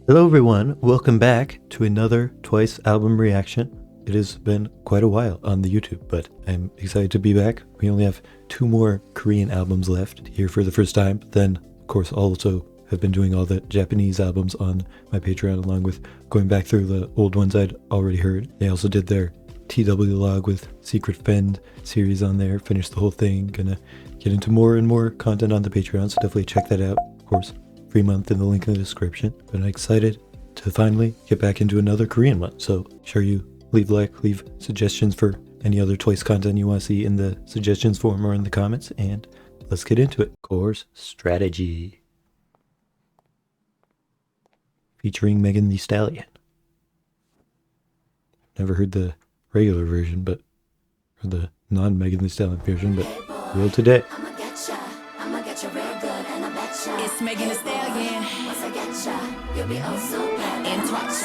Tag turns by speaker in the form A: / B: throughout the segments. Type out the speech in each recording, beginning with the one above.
A: Hello everyone, welcome back to another Twice album reaction. It has been quite a while on the YouTube, but I'm excited to be back. We only have 2 more Korean albums left here for the first time. Then, of course, also have been doing all the Japanese albums on my Patreon, along with going back through the old ones I'd already heard. They also did their TW log with Secret Fend series on there, finished the whole thing. Gonna get into more and more content on the Patreon, so definitely check that out. Of course, free month in the link in the description. But I'm excited to finally get back into another Korean one, so sure you leave a like, leave suggestions for any other Twice content you want to see in the suggestions form or in the comments, and let's get into it. Course Strategy, featuring Thee Stallion. Never heard the regular version, but or the non-Thee Stallion version, but will today.
B: It's Thee Stallion. You'll be oh so bad and twice.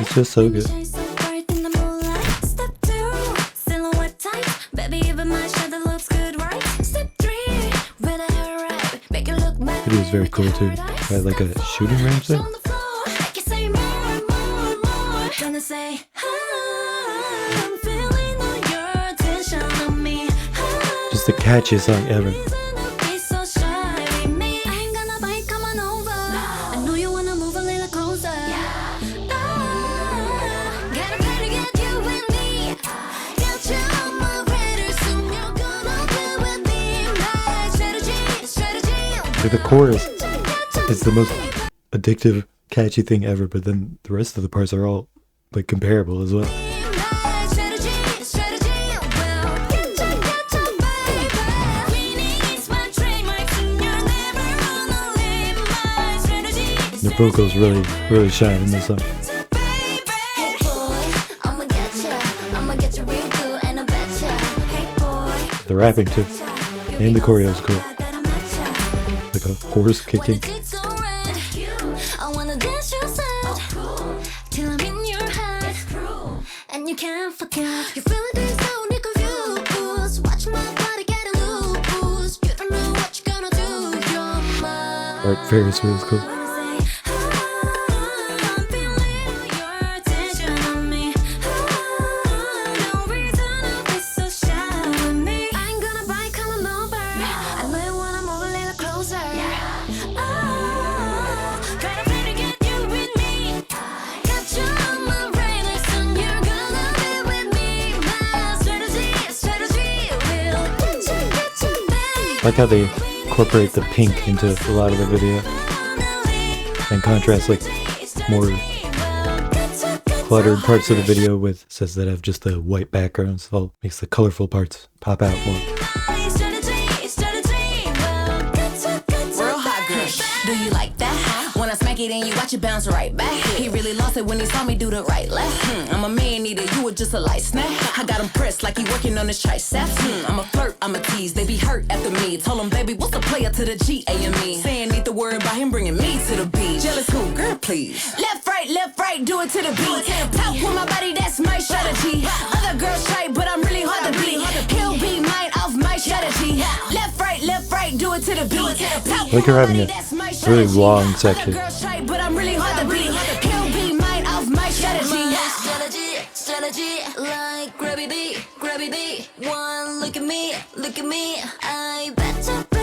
A: It's just so good. It was very cool too. Had like a shooting range there. Just the catchiest song ever. The chorus is the most addictive, catchy thing ever, but then the rest of the parts are all like comparable as well. The vocals really shine in this song. The rapping too, and the choreo is cool. Like a horse kicking. Art Ferris wheel is cool. I like how they incorporate the pink into a lot of the video and contrast like more cluttered parts of the video with sets that have just the white backgrounds. So it makes the colorful parts pop out more.
B: Do you like that? When I smack it and you watch it bounce right back. He really lost it when he saw me do the right left. I'm a man eater, you were just a light snack. I got him pressed like he working on his triceps. I'm a flirt, I'm a tease, they be hurt after me. Told him, baby, what's the player to the G-A-M-E? Saying need the word about him bringing me to the beat. Jealous who? Girl, please. Left, right, do it to the beat. Talk with my body, that's my strategy. Other girls try, but I'm really hard to beat. He'll be mine off my strategy. Left, right, do it to the beat.
A: Like you're having a really long section.
B: But I'm really hard to beat. He'll be mine off my strategy. Strategy, like grabby beat. One, look at me. I betcha, boy.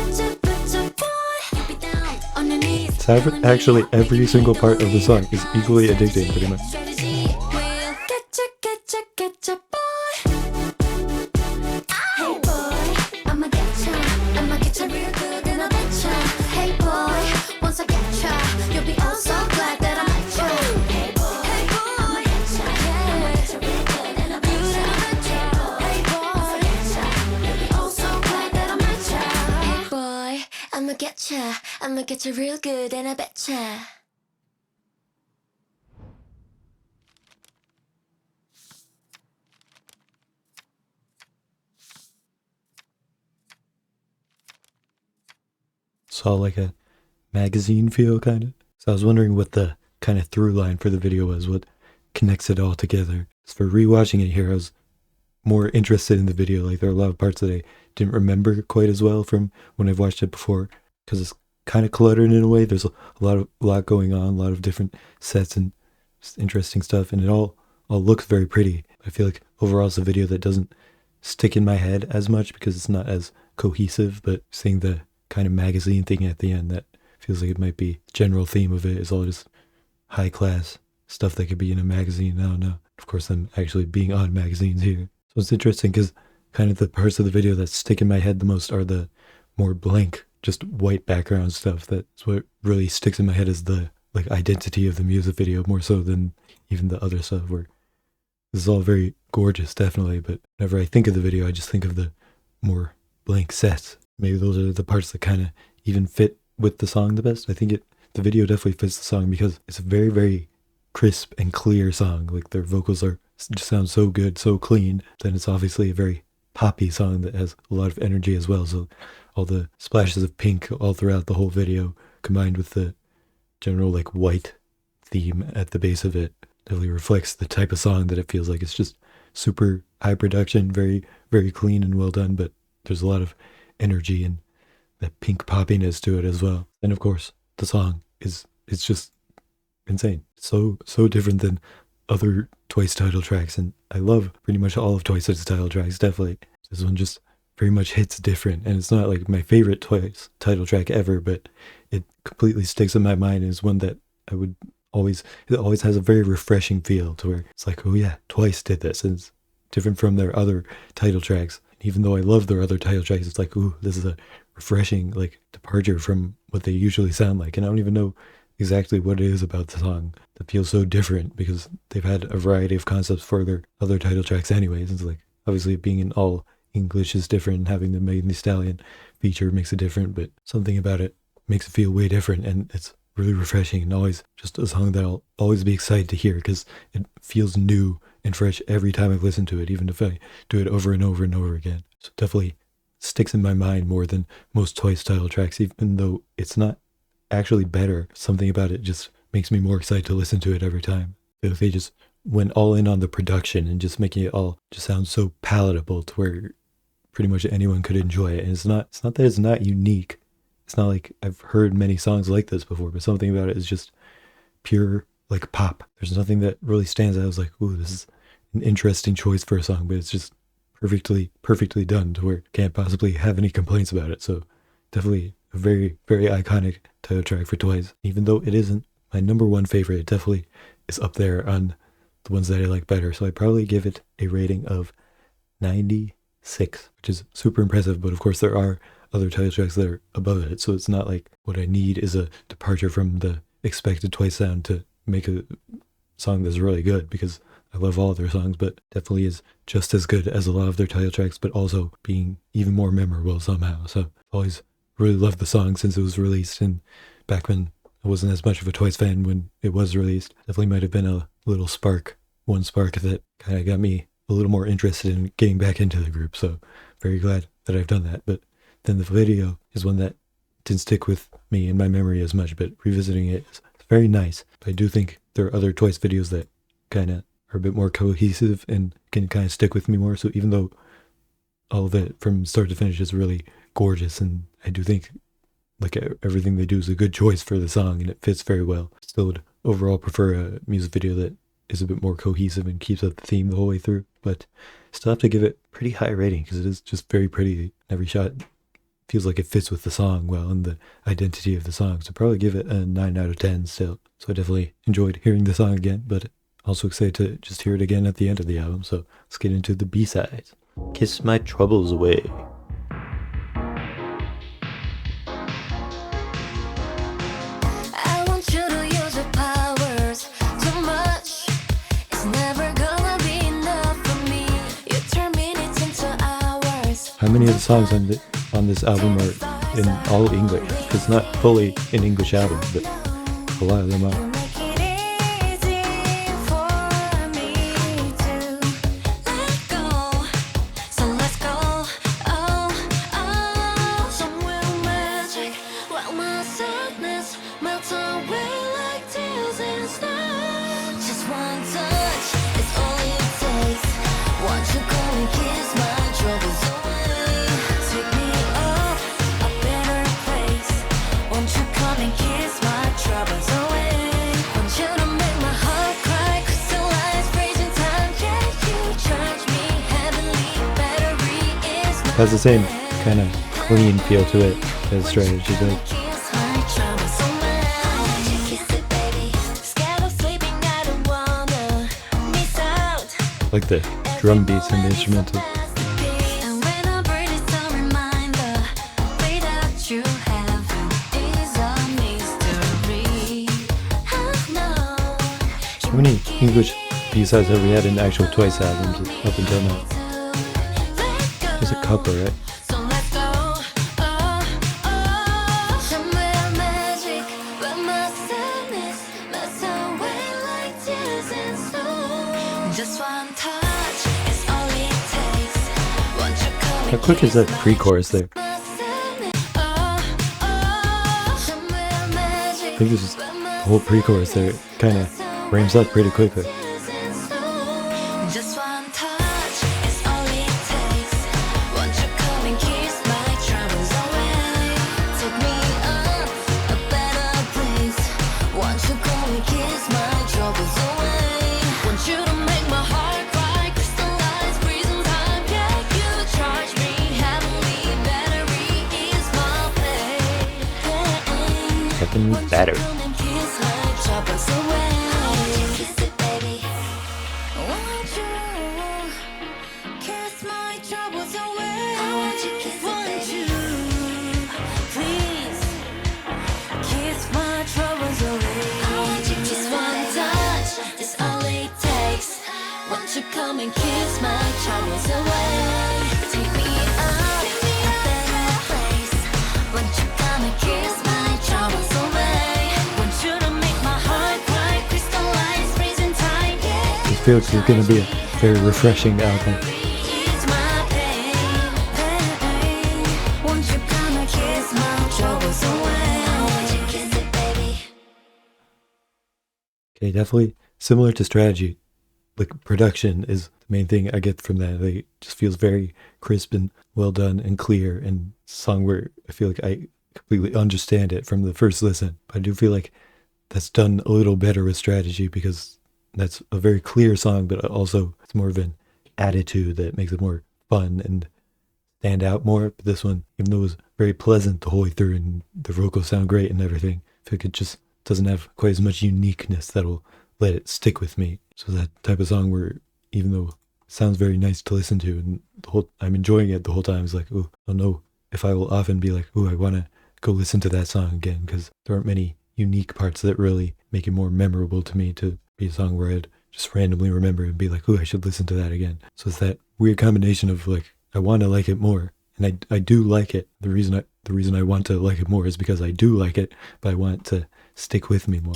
B: You be down on your knees.
A: It's actually every single part of the song is equally addicting, pretty much.
B: Getcha, boy. Hey boy, I'ma getcha real good and I betcha. Hey boy, once I getcha, you'll be all so glad that I met you. Hey boy, I'ma getcha real good and I betcha. Hey boy, you'll be all so glad that I met you. Hey boy, I'ma getcha real good and I betcha.
A: Saw like a magazine feel, kind of. So I was wondering what the kind of through line for the video was, what connects it all together. As for rewatching it here, I was more interested in the video. Like, there are a lot of parts that I didn't remember quite as well from when I've watched it before, because it's kind of cluttered in a way. There's a lot going on, a lot of different sets and interesting stuff, and it all looks very pretty. I feel like overall it's a video that doesn't stick in my head as much because it's not as cohesive, but seeing the kind of magazine thing at the end, that feels like it might be the general theme of it is all just high class stuff that could be in a magazine. I don't know. Of course, I'm actually being on magazines here. So it's interesting because kind of the parts of the video that stick in my head the most are the more blank, just white background stuff. That's what really sticks in my head, is the like identity of the music video more so than even the other stuff, where this is all very gorgeous, definitely, but whenever I think of the video, I just think of the more blank sets. Maybe those are the parts that kind of even fit with the song the best. I think the video definitely fits the song because it's a very, very crisp and clear song. Like their vocals just sound so good, so clean. Then it's obviously a very poppy song that has a lot of energy as well. So all the splashes of pink all throughout the whole video, combined with the general like white theme at the base of it, definitely reflects the type of song that it feels like. It's just super high production, very, very clean and well done, but there's a lot of energy and that pink poppiness to it as well. And of course, the song it's just insane. So different than other Twice title tracks, and I love pretty much all of Twice's title tracks, definitely. This one just very much hits different, and it's not like my favorite Twice title track ever, but it completely sticks in my mind and is one that it always has a very refreshing feel to where it's like, oh yeah, Twice did this, and it's different from their other title tracks. Even though I love their other title tracks, it's like, ooh, this is a refreshing like departure from what they usually sound like. And I don't even know exactly what it is about the song that feels so different, because they've had a variety of concepts for their other title tracks anyways. It's like, obviously being in all English is different, and having the Thee Stallion feature makes it different, but something about it makes it feel way different, and it's really refreshing, and always just a song that I'll always be excited to hear because it feels new and fresh every time I listen to it, even if I do it over and over and over again. So it definitely sticks in my mind more than most Twice title tracks, even though it's not actually better. Something about it just makes me more excited to listen to it every time. If they just went all in on the production and just making it all just sound so palatable to where pretty much anyone could enjoy it. And it's not that it's not unique. It's not like I've heard many songs like this before, but something about it is just pure like pop. There's nothing that really stands out. I was like, ooh, this is an interesting choice for a song, but it's just perfectly done to where I can't possibly have any complaints about it. So definitely a very, very iconic title track for Twice. Even though it isn't my number one favorite, it definitely is up there on the ones that I like better. So I probably give it a rating of 96, which is super impressive. But of course there are other title tracks that are above it. So it's not like what I need is a departure from the expected Twice sound to make a song that's really good, because I love all of their songs, but definitely is just as good as a lot of their title tracks, but also being even more memorable somehow. So I've always really loved the song since it was released, and back when I wasn't as much of a Twice fan when it was released, definitely might have been a little one spark that kind of got me a little more interested in getting back into the group. So very glad that I've done that. But then the video is one that didn't stick with me in my memory as much, but revisiting it is very nice. But I do think there are other Twice videos that kind of are a bit more cohesive and can kind of stick with me more. So even though all of it from start to finish is really gorgeous, and I do think like everything they do is a good choice for the song and it fits very well, still would overall prefer a music video that is a bit more cohesive and keeps up the theme the whole way through. But still have to give it pretty high rating because it is just very pretty. Every shot feels like it fits with the song well and the identity of the song. So probably give it a 9 out of 10 still. So I definitely enjoyed hearing the song again, but also excited to just hear it again at the end of the album. So let's get into the B-sides. Kiss My Troubles Away. How many of the songs on this album are in all English? It's not fully an English album, but a lot of them are.
C: Won't you
A: has the same kind of clean feel to it as Strategy does. Like the drum beats and the instrumental. How many English B-sides have we had in actual Twice albums up until now? Just a couple, right? How quick is that pre-chorus there? I think this is the whole pre-chorus there. It kind of ramps up pretty quickly. Better.
B: Come and kiss my troubles away. Take me up a better place. Won't you come and kiss my troubles away? Want you to make my heart cry, crystallize, freezing time. Yeah.
A: It feels like it's gonna be a very refreshing album.
B: Ease my pain. Won't you come and kiss my troubles away? Won't you kiss it, baby?
A: Okay, definitely similar to Strategy. Like, production is the main thing I get from that. It just feels very crisp and well done and clear, and song where I feel like I completely understand it from the first listen. But I do feel like that's done a little better with Strategy, because that's a very clear song, but also it's more of an attitude that makes it more fun and stand out more. But this one, even though it was very pleasant the whole way through and the vocals sound great and everything, I feel like it just doesn't have quite as much uniqueness that'll let it stick with me. So that type of song where, even though it sounds very nice to listen to and I'm enjoying it the whole time, it's like, oh, I don't know if I will often be like, oh, I want to go listen to that song again, because there aren't many unique parts that really make it more memorable to me to be a song where I'd just randomly remember and be like, oh, I should listen to that again. So it's that weird combination of like, I want to like it more, and I do like it. The reason I want to like it more is because I do like it, but I want it to stick with me more.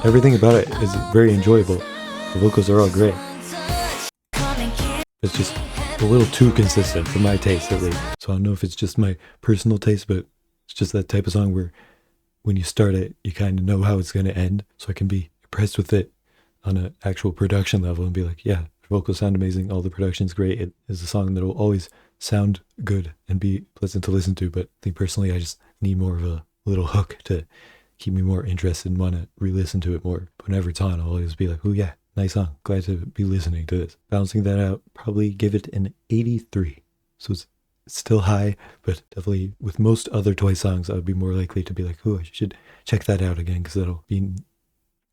A: Everything about it is very enjoyable. The vocals are all great. It's just a little too consistent for my taste, at least. So I don't know if it's just my personal taste, but it's just that type of song where when you start it, you kind of know how it's going to end. So I can be impressed with it on an actual production level and be like, yeah, the vocals sound amazing. All the production's great. It is a song that will always sound good and be pleasant to listen to. But I think personally, I just need more of a little hook to keep me more interested and want to re-listen to it more. But whenever it's on, I'll always be like, oh yeah, nice song. Glad to be listening to this. Balancing that out, probably give it an 83. So it's still high, but definitely with most other Twice songs, I would be more likely to be like, oh, I should check that out again, because that'll be an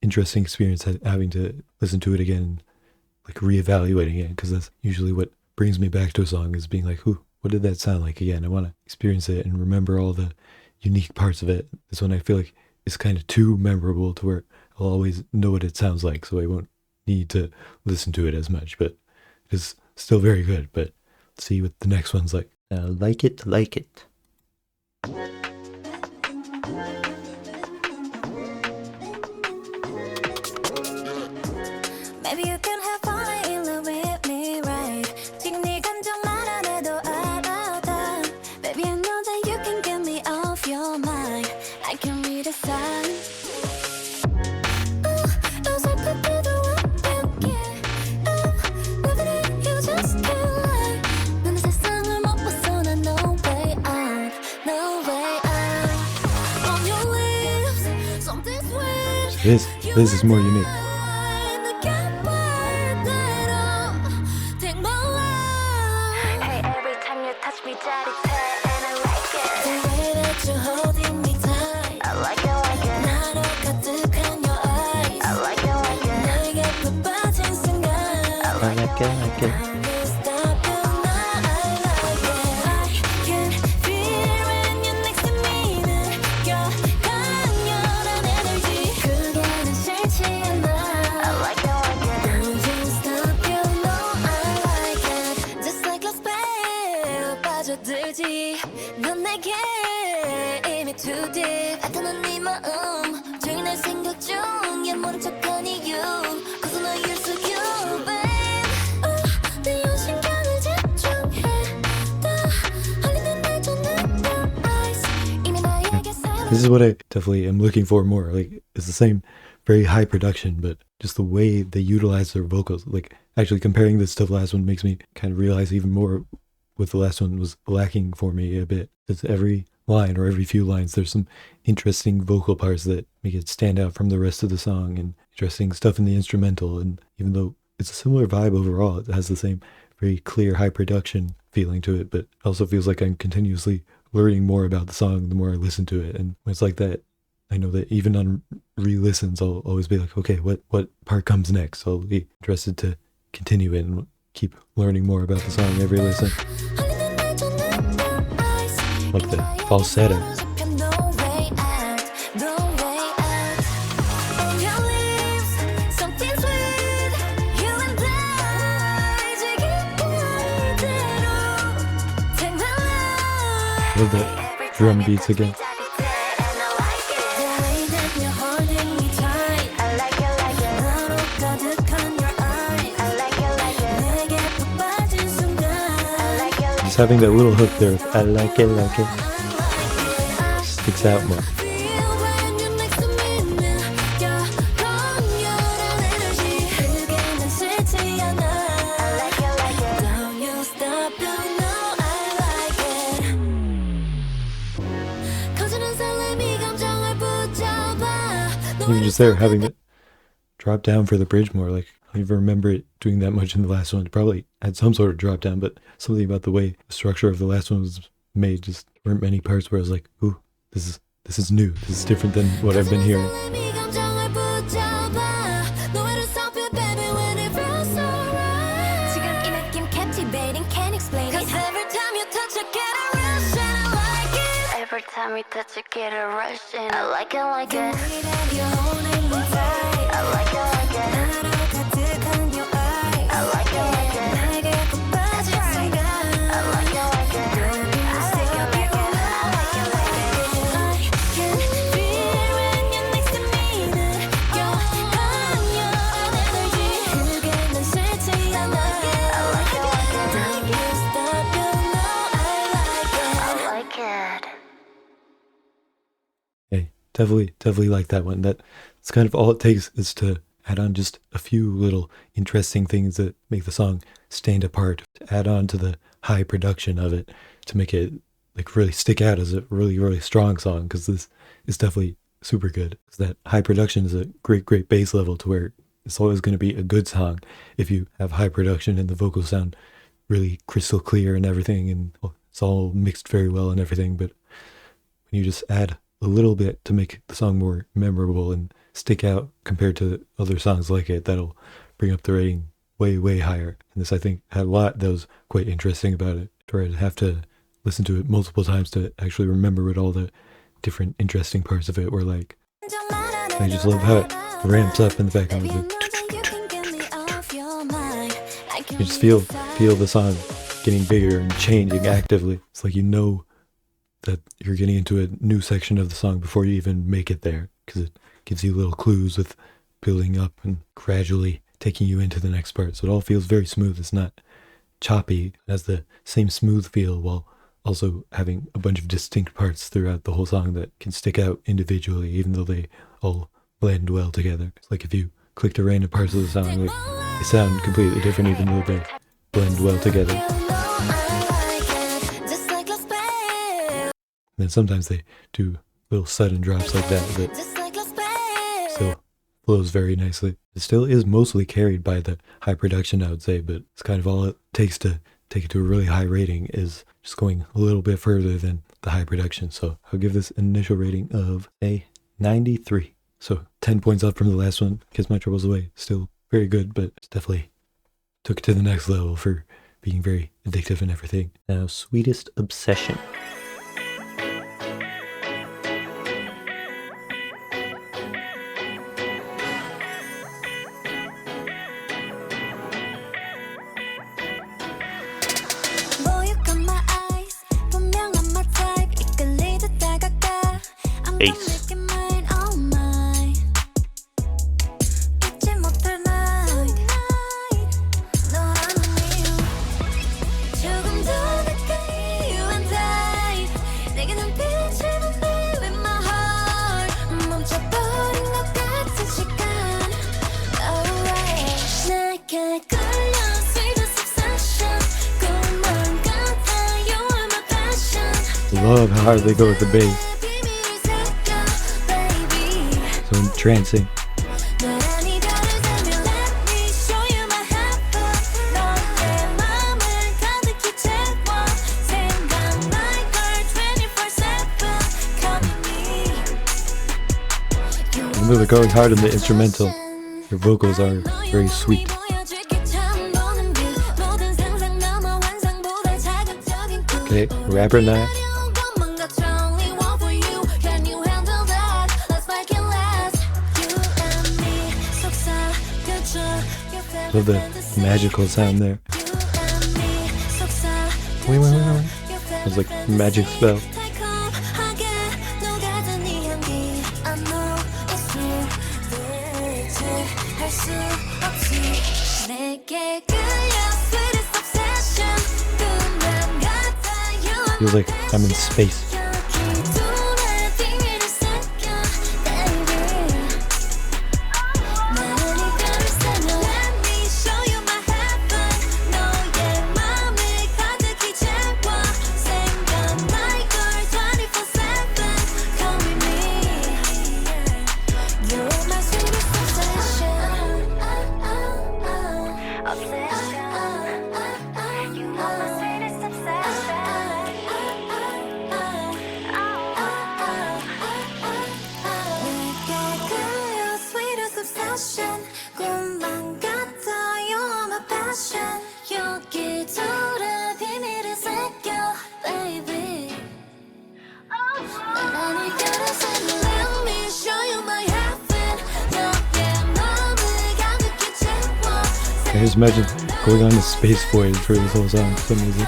A: interesting experience having to listen to it again, like reevaluating it, because that's usually what brings me back to a song, is being like, ooh, what did that sound like again? I want to experience it and remember all the unique parts of it. This one I feel like is kind of too memorable to where I'll always know what it sounds like, so I won't need to listen to it as much, but it's still very good. But let's see what the next one's like. Like it.
B: Maybe you can have fun in love with me, right? 지금 네 감정만 안 해도 알아. Baby, I know that you can get me off your mind. I can read a sign.
A: This is more unique.
B: I you holding me tight. I like it, like it. 나로 가득한 your eyes. I like it, like it. 너에게 푹 빠진 순간. I like it, like it. Stop you now. I like it. I can feel when you're next to me. 느껴 강렬한 energy. 그게는 싫지 않아. I like it, like it. Don't you stop you know I like it. Just like a spell 빠져들지. 넌 내게 이미 too deep. 나타난 네 마음 종일 날 생각 중에 모른 척한 이유. Cause I know you're so cute, babe. 내 연신간을 집중해. 다 흘리는 날 쫓는 your eyes. 이미 나에게
A: This is what I definitely am looking for more. Like, it's the same very high production, but just the way they utilize their vocals. Like, actually comparing this to the last one makes me kind of realize even more what the last one was lacking for me a bit. It's every line or every few lines, there's some interesting vocal parts that make it stand out from the rest of the song, and interesting stuff in the instrumental. And even though it's a similar vibe overall, it has the same very clear high production feeling to it, but it also feels like I'm continuously learning more about the song the more I listen to it. And when it's like that, I know that even on re-listens, I'll always be like, okay, what part comes next? I'll be interested to continue it and keep learning more about the song every listen. Like the falsetto. I love that drum beats again. Just having that little hook there, I like it, sticks out more. Even just there, having it drop down for the bridge more, like, I don't even remember it doing that much in the last one. It probably had some sort of drop down, but something about the way the structure of the last one was made, just weren't many parts where I was like, ooh, this is new. This is different than what I've been hearing.
C: Every time you touch, I get a rush, and I like it, like it. I like it, like it. I like it, like it. That's right. I like it, like it. I like it, like it. I like it, like it. I can feel when you're next to me. 느껴 강렬한 energy. 그게는 싫지 않아. I like it, like it. Don't you stop, you know I like it. I like it.
A: Hey, definitely like that one. That's kind of all it takes, is to add on just a few little interesting things that make the song stand apart, to add on to the high production of it, to make it like really stick out as a really, really strong song, because this is definitely super good. That high production is a great base level to where it's always going to be a good song if you have high production and the vocals sound really crystal clear and everything, and it's all mixed very well and everything. But when you just add a little bit to make the song more memorable and stick out compared to other songs like it, that'll bring up the rating way higher. And this, I think, had a lot that was quite interesting about it, where I'd have to listen to it multiple times to actually remember what all the different interesting parts of it were like. I just love how it ramps up in the background. You just feel the song getting bigger and changing actively. It's like you know that you're getting into a new section of the song before you even make it there, because it gives you little clues with building up and gradually taking you into the next part. So it all feels very smooth. It's not choppy. It has the same smooth feel while also having a bunch of distinct parts throughout the whole song that can stick out individually, even though they all blend well together. It's like if you click to random parts of the song, like, they sound completely different even though they blend well together. And then sometimes they do little sudden drops like that, but still flows very nicely. It still is mostly carried by the high production, I would say, but it's kind of all it takes to take it to a really high rating, is just going a little bit further than the high production. So I'll give this an initial rating of a 93. So 10 points up from the last one. Kiss My Troubles Away. Still very good, but it's definitely took it to the next level for being very addictive and everything. Now, Sweetest Obsession. Ace. Love how hard they go with the bass. So entrancing. Even though they're going hard in the instrumental, their vocals are very sweet. Okay, rapper now. Love the magical sound there. Wait. It was like magic spell. Feels like I'm in space. I just imagine going on a space voyage for this whole song for some reason.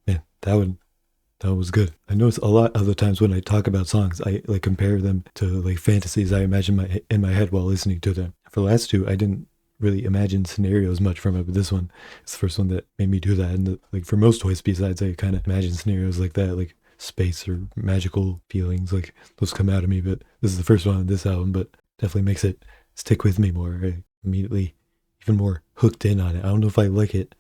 A: Man, that was good. I notice a lot of the times when I talk about songs, I like compare them to like fantasies I imagine in my head while listening to them. For the last two, I didn't really imagine scenarios much from it, but this one is the first one that made me do that. And like for most Twice B-sides, I kind of imagine scenarios like that, like space or magical feelings, like those come out of me. But this is the first one on this album, but definitely makes it stick with me more. I immediately even more hooked in on it. I don't know if I like it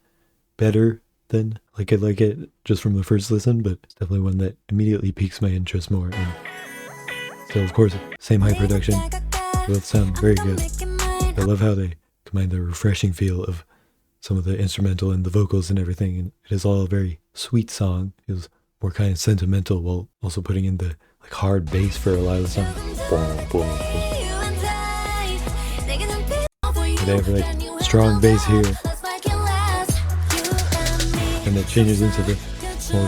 A: better than like it just from the first listen, but it's definitely one that immediately piques my interest more. And still, of course, same high production, both sound very good. I love how they combine the refreshing feel of some of the instrumental and the vocals and everything, and it is all a very sweet song. It was more kind of sentimental while also putting in the like hard bass for a lot of the song. They have like strong bass here, and it changes into the more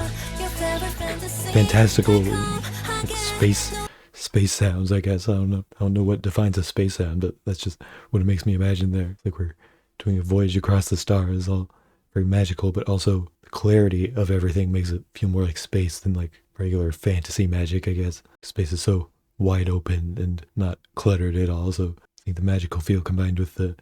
A: fantastical like, space sounds. I guess I don't know what defines a space sound, but that's just what it makes me imagine there. Like we're doing a voyage across the stars, all very magical, but also the clarity of everything makes it feel more like space than like regular fantasy magic, I guess. Space is so wide open and not cluttered at all, so I think the magical feel combined with the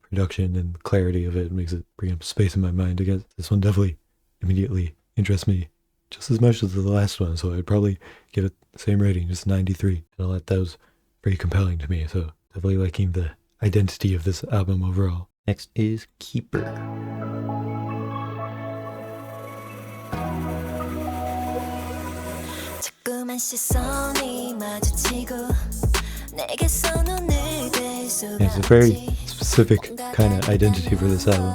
A: production and clarity of it makes it bring up space in my mind, I guess. This one definitely immediately interests me just as much as the last one, so I'd probably give it the same rating, just 93. And all that was very compelling to me, so definitely liking the identity of this album overall. Next is Keeper. It's a very specific kind of identity for this album.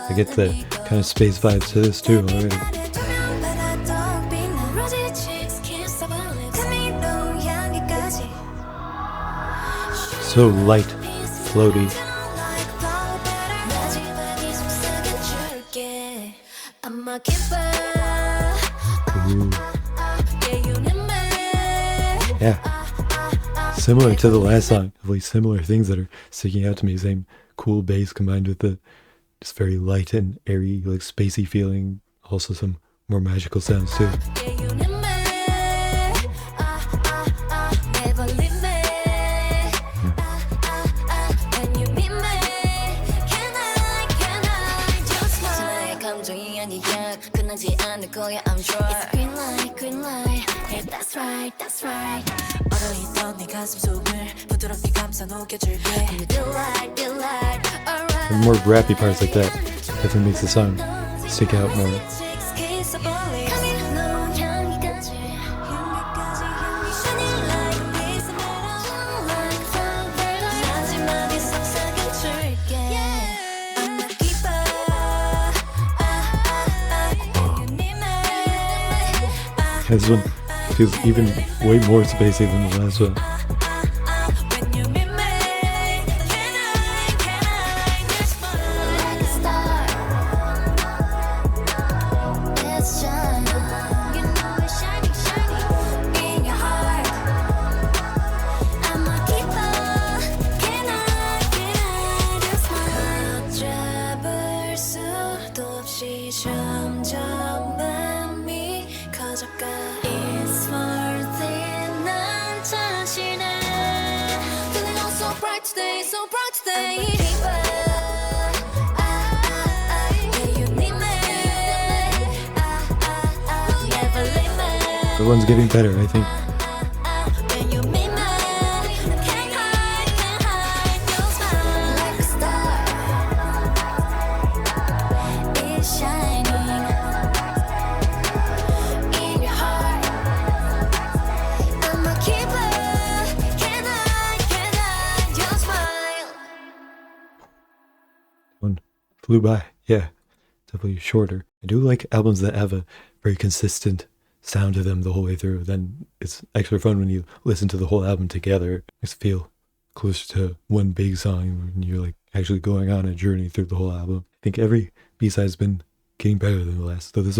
A: I get the kind of space vibes to this too already. So light, floaty. Ooh. Yeah. Similar to the last song. Definitely similar things that are sticking out to me. Same cool bass combined with the just very light and airy, like spacey feeling. Also some more magical sounds too.
C: I'm sure it's green light, green light. Yeah, that's right, that's right. 얼어있던 네 가슴 속을 부드럽게 감싸 녹여줄게. You delight, delight. Alright.
A: The more rappy parts like that definitely makes the song stick out more. This one feels even way more spacey than the last one. The one's getting better, I think. One flew by, yeah, definitely shorter. I do like albums that have a very consistent sound to them the whole way through. Then it's extra fun when you listen to the whole album together. It makes it feel closer to one big song when you're like actually going on a journey through the whole album. I think every B-side's been getting better than the last. So this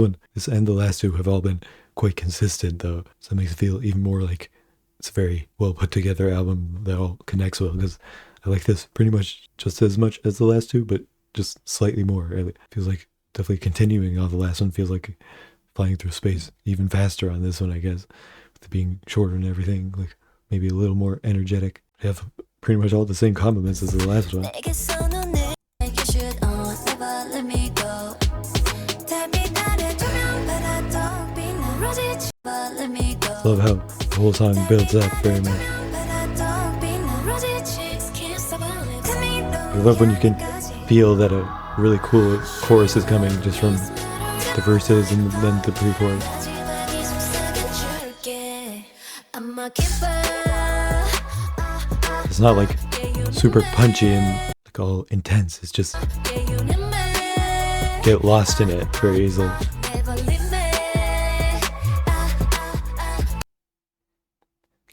A: and the last two have all been quite consistent though. So it makes it feel even more like it's a very well put together album that all connects well, because I like this pretty much just as much as the last two, but just slightly more. It feels like definitely continuing on the last one. Feels like flying through space even faster on this one, I guess, with it being shorter and everything, like maybe a little more energetic. They have pretty much all the same compliments as the last one. Love how the whole song builds up very much. I love when you can feel that a really cool chorus is coming just from the verses and then the pre-chorus. It's not like super punchy and like all intense. It's just get lost in it very easily.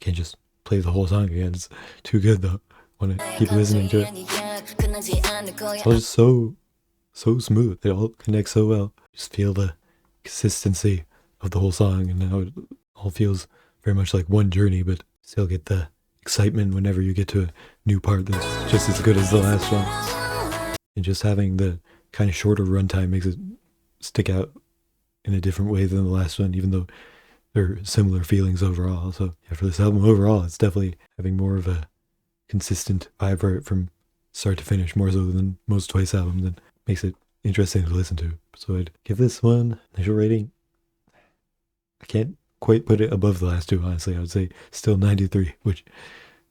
A: Can't just play the whole song again. It's too good though. Want to keep listening to it. It's all just so smooth. It all connects so well. Just feel the consistency of the whole song and how it all feels very much like one journey, but still get the excitement whenever you get to a new part that's just as good as the last one. And just having the kind of shorter runtime makes it stick out in a different way than the last one, even though they're similar feelings overall. So yeah, for this album overall, it's definitely having more of a consistent vibe for it from start to finish, more so than most Twice albums, and makes it interesting to listen to. So I'd give this one initial rating. I can't quite put it above the last two, honestly. I would say still 93, which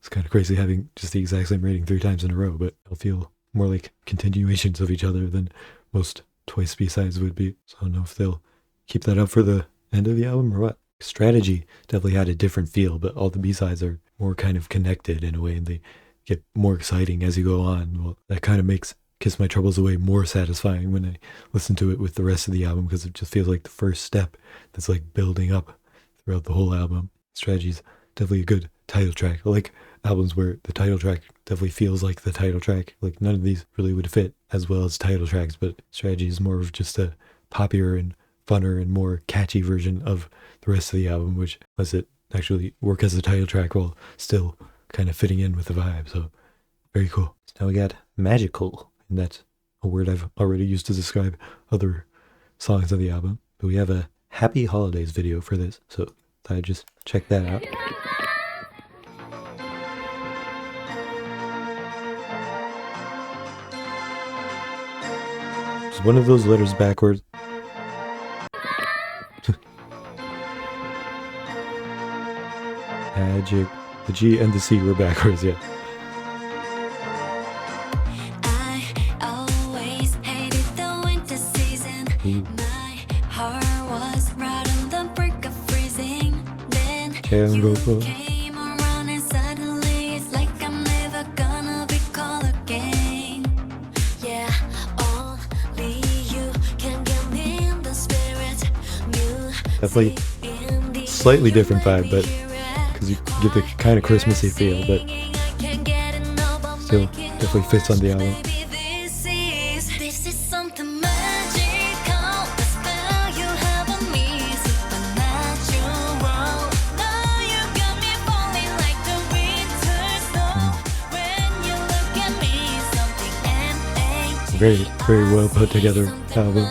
A: is kind of crazy having just the exact same rating 3 times in a row, but it'll feel more like continuations of each other than most Twice B-sides would be. So I don't know if they'll keep that up for the end of the album or what. Strategy definitely had a different feel, but all the B-sides are more kind of connected in a way, and they get more exciting as you go on. Well, that kind of makes Kiss My Troubles Away more satisfying when I listen to it with the rest of the album, because it just feels like the first step that's like building up throughout the whole album. Strategy's definitely a good title track. I like albums where the title track definitely feels like the title track. Like none of these really would fit as well as title tracks, but Strategy is more of just a poppier and funner and more catchy version of the rest of the album, which lets it actually work as a title track while still kind of fitting in with the vibe. So very cool. So now we got magical, and that's a word I've already used to describe other songs on the album. But we have a Happy Holidays video for this, so thought I'd just check that out. Just one of those letters backwards. Magic. The G and the C were backwards, yeah.
C: I always hated the winter season. My heart was right on the brink of freezing. Then you came around and suddenly it's like I'm never gonna be cold again. Yeah, only you can get me in the spirit.
A: Definitely slightly different vibe, but because you get the kind of Christmassy feel, but still definitely fits on the album.
C: This is something magical. The spell you have on me, supernatural. Now you got me falling like the winter snow. When you look at me, something M-A-G-I-C.
A: Very, very well put together album.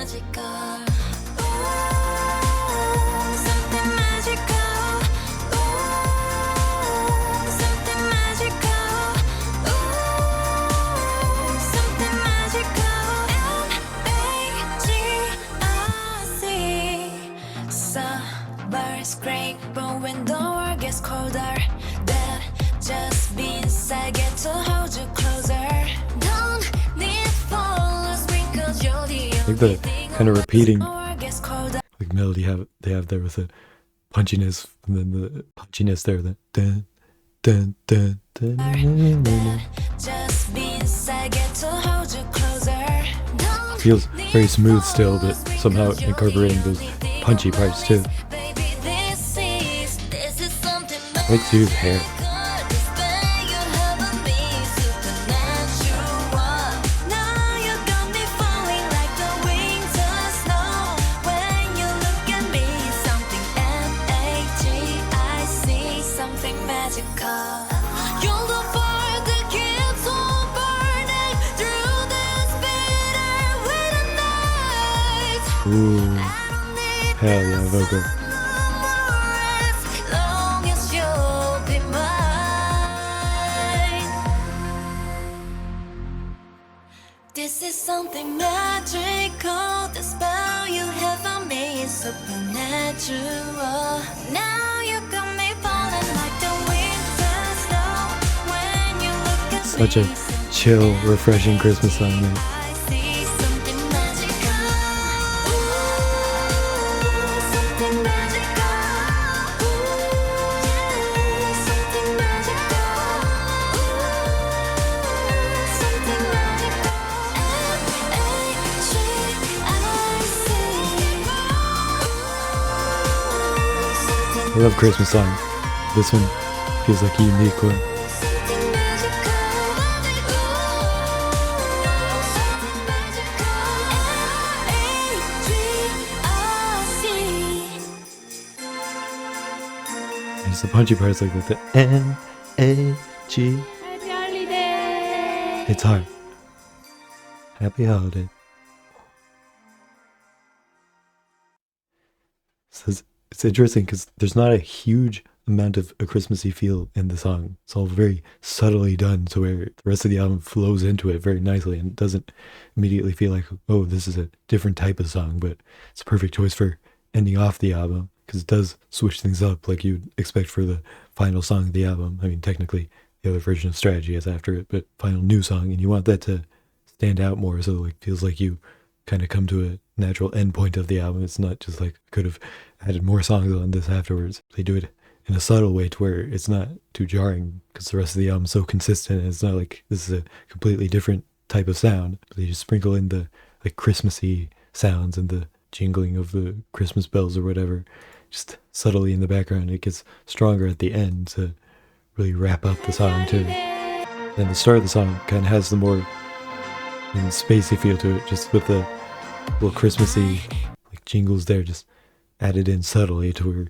C: Summer's great, but when the world gets colder, that just means I get to hold you closer. Don't need flowers because you're the
A: I think
C: only
A: the
C: thing
A: kind of repeating
C: gets colder.
A: like melody they have there with the punchiness, and then the punchiness there, the dun dun dun dun.
C: Just means I get to hold you closer. Don't
A: Feels very smooth still, but somehow incorporating those punchy parts too.
C: baby, this is something
A: I like to use hair. Ooh, hell yeah, vocal.
C: Long as you'll be mine. This is something magical. The spell you have on me is supernatural. Now you got me falling like the winter snow. When you look at
A: Such a chill, refreshing Christmas song, man.
C: I see something magical. Something magical. Something magical. Something magical.
A: I love Christmas songs. This one feels like a unique one. There's the punchy parts like with the N-A-G.
D: Happy holiday!
A: It's hard. Happy holiday. So it's interesting because there's not a huge amount of a Christmassy feel in the song. It's all very subtly done to where the rest of the album flows into it very nicely and doesn't immediately feel like, oh, this is a different type of song, but it's a perfect choice for ending off the album because it does switch things up like you'd expect for the final song of the album. I mean, technically the other version of Strategy is after it, but final new song, and you want that to stand out more so it like feels like you kind of come to a natural end point of the album. It's not just like could have added more songs on this afterwards. They do it in a subtle way to where it's not too jarring because the rest of the album's so consistent. And it's not like this is a completely different type of sound. They just sprinkle in the like Christmassy sounds and the jingling of the Christmas bells or whatever, just subtly in the background. It gets stronger at the end to really wrap up the song too. And the start of the song kind of has the more spacey feel to it, just with the little Christmassy like jingles there, just added in subtly to where you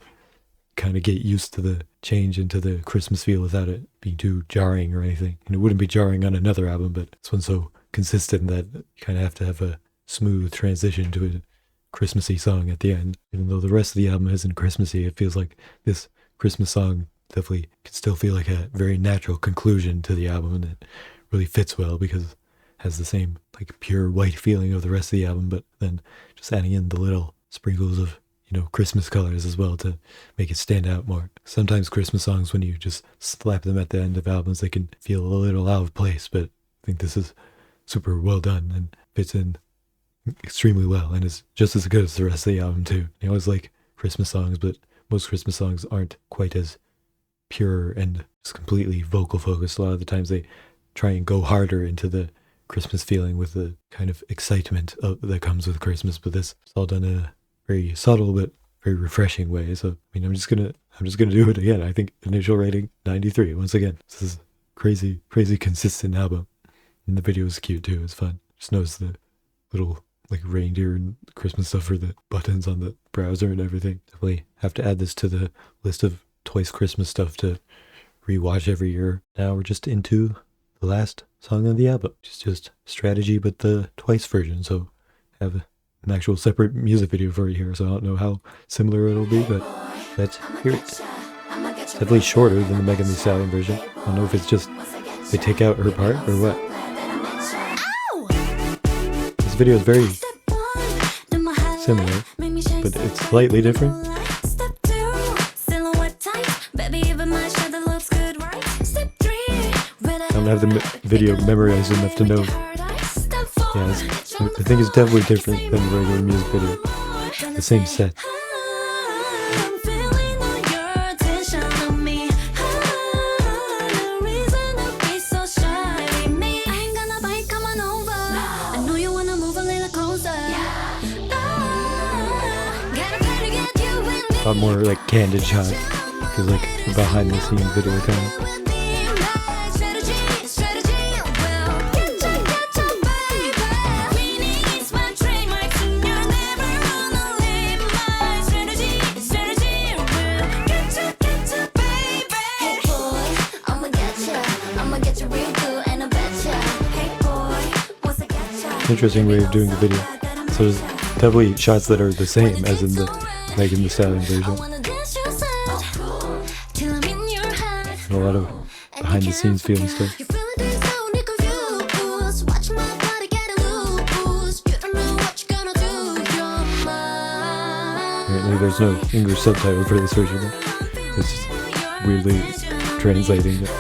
A: kind of get used to the change into the Christmas feel without it being too jarring or anything. And it wouldn't be jarring on another album, but this one's so consistent that you kind of have to have a smooth transition to a Christmassy song at the end. Even though the rest of the album isn't Christmassy, it feels like this Christmas song definitely can still feel like a very natural conclusion to the album, and it really fits well because it has the same like pure white feeling of the rest of the album, but then just adding in the little sprinkles of Christmas colors as well to make it stand out more. Sometimes Christmas songs, when you just slap them at the end of albums, they can feel a little out of place, but I think this is super well done and fits in extremely well and is just as good as the rest of the album too. I always like Christmas songs, but most Christmas songs aren't quite as pure and just completely vocal focused. A lot of the times they try and go harder into the Christmas feeling with the kind of excitement that comes with Christmas, but this is all done in a very subtle but very refreshing way. So I'm just gonna do it again. I think initial rating 93. Once again, this is crazy consistent album, and the video is cute too. It's fun. Just notice the little like reindeer and Christmas stuff for the buttons on the browser and everything. Definitely have to add this to the list of Twice Christmas stuff to rewatch every year. Now we're just into the last song on the album, which is just Strategy, but the Twice version. So I have an actual separate music video for you here, so I don't know how similar it'll be, but let's hear it. It's definitely shorter than the Megan Thee Stallion version. I don't know if it's just they take out her part or what. This video is very similar, but it's slightly different. I don't have the video memorized enough to know. Yeah, I think it's definitely different than the regular music video. The same set. A lot more like candid shots, because like behind the scenes video kind of. Interesting way of doing the video. So there's definitely shots that are the same as in the Megan Thee Stallion version. And a lot of behind the scenes feeling stuff. Apparently there's no English subtitle for this version. It's just weirdly translating it.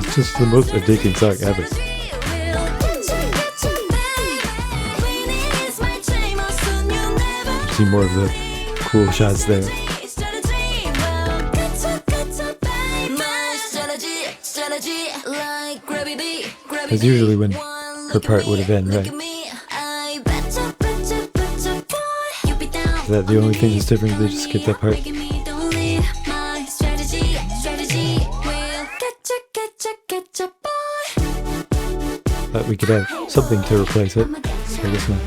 A: It's just the most addicting song ever. You see more of the cool shots there. That's usually when her part would have ended, right? Is that the only thing that's different? They just skip that part? But we could have something to replace it. I guess not.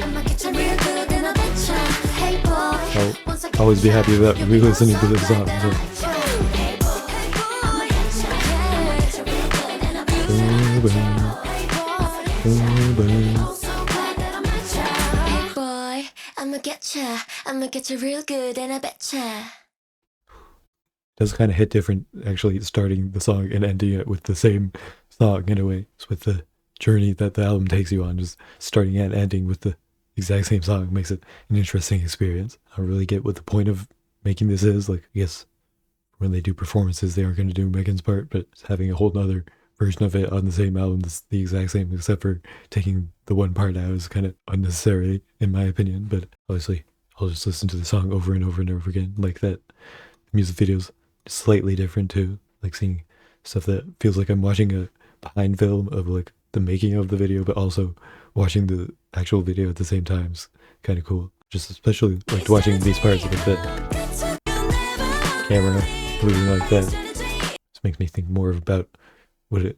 A: I'll always be happy about re-listening to this song. So.
C: Boy, I'ma get you real good and I betcha.
A: Does kind of hit different, actually, starting the song and ending it with the same song in a way. It's with the journey that the album takes you on, just starting and ending with the exact same song makes it an interesting experience. I don't really get what the point of making this is. Like, I guess when they do performances, they aren't going to do Megan's part, but having a whole nother version of it on the same album that's the exact same, except for taking the one part out, is kind of unnecessary in my opinion. But obviously I'll just listen to the song over and over and over again like that. The music video's slightly different too, like seeing stuff that feels like I'm watching a behind film of like the making of the video, but also watching the actual video at the same time is kind of cool. Just especially like watching these parts like that camera moving like that. Just makes me think more about what it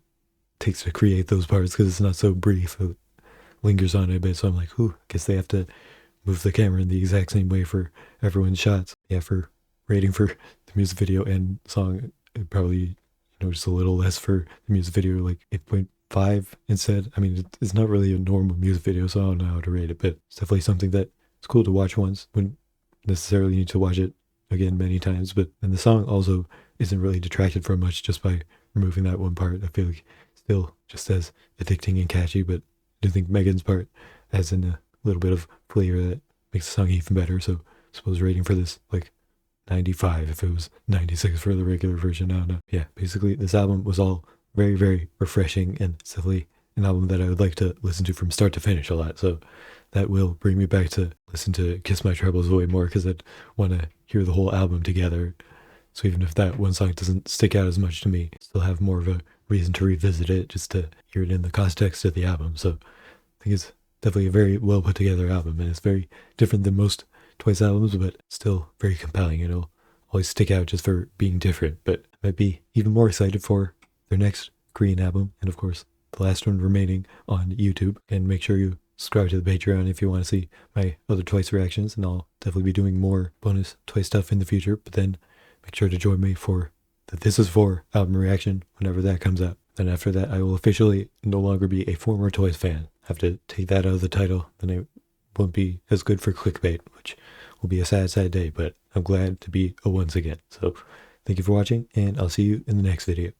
A: takes to create those parts, because it's not so brief. It lingers on it a bit, so I'm like, ooh, I guess they have to move the camera in the exact same way for everyone's shots. Yeah, for rating for the music video and song, it probably, just a little less for the music video, like 8.5 instead. I mean, it's not really a normal music video, so I don't know how to rate it, but it's definitely something that it's cool to watch once. Wouldn't necessarily need to watch it again many times, but and the song also isn't really detracted from much just by removing that one part. I feel like still just as addicting and catchy, but I do think Megan's part adds in a little bit of flavor that makes the song even better. So I suppose rating for this like 95 if it was 96 for the regular version. I don't know. Yeah, basically this album was all very, very refreshing, and it's definitely an album that I would like to listen to from start to finish a lot. So that will bring me back to listen to Kiss My Troubles way more, because I'd want to hear the whole album together. So even if that one song doesn't stick out as much to me, still have more of a reason to revisit it just to hear it in the context of the album. So I think it's definitely a very well put together album, and it's very different than most Twice albums, but still very compelling. It'll always stick out just for being different. But I might be even more excited for their next Korean album, and of course the last one remaining on YouTube. And make sure you subscribe to the Patreon if you want to see my other Twice reactions, and I'll definitely be doing more bonus Twice stuff in the future. But then make sure to join me for the This Is For album reaction whenever that comes out. Then after that, I will officially no longer be a former Twice fan. I have to take that out of the title, then it won't be as good for clickbait, which will be a sad, sad day, but I'm glad to be a once again. So thank you for watching, and I'll see you in the next video.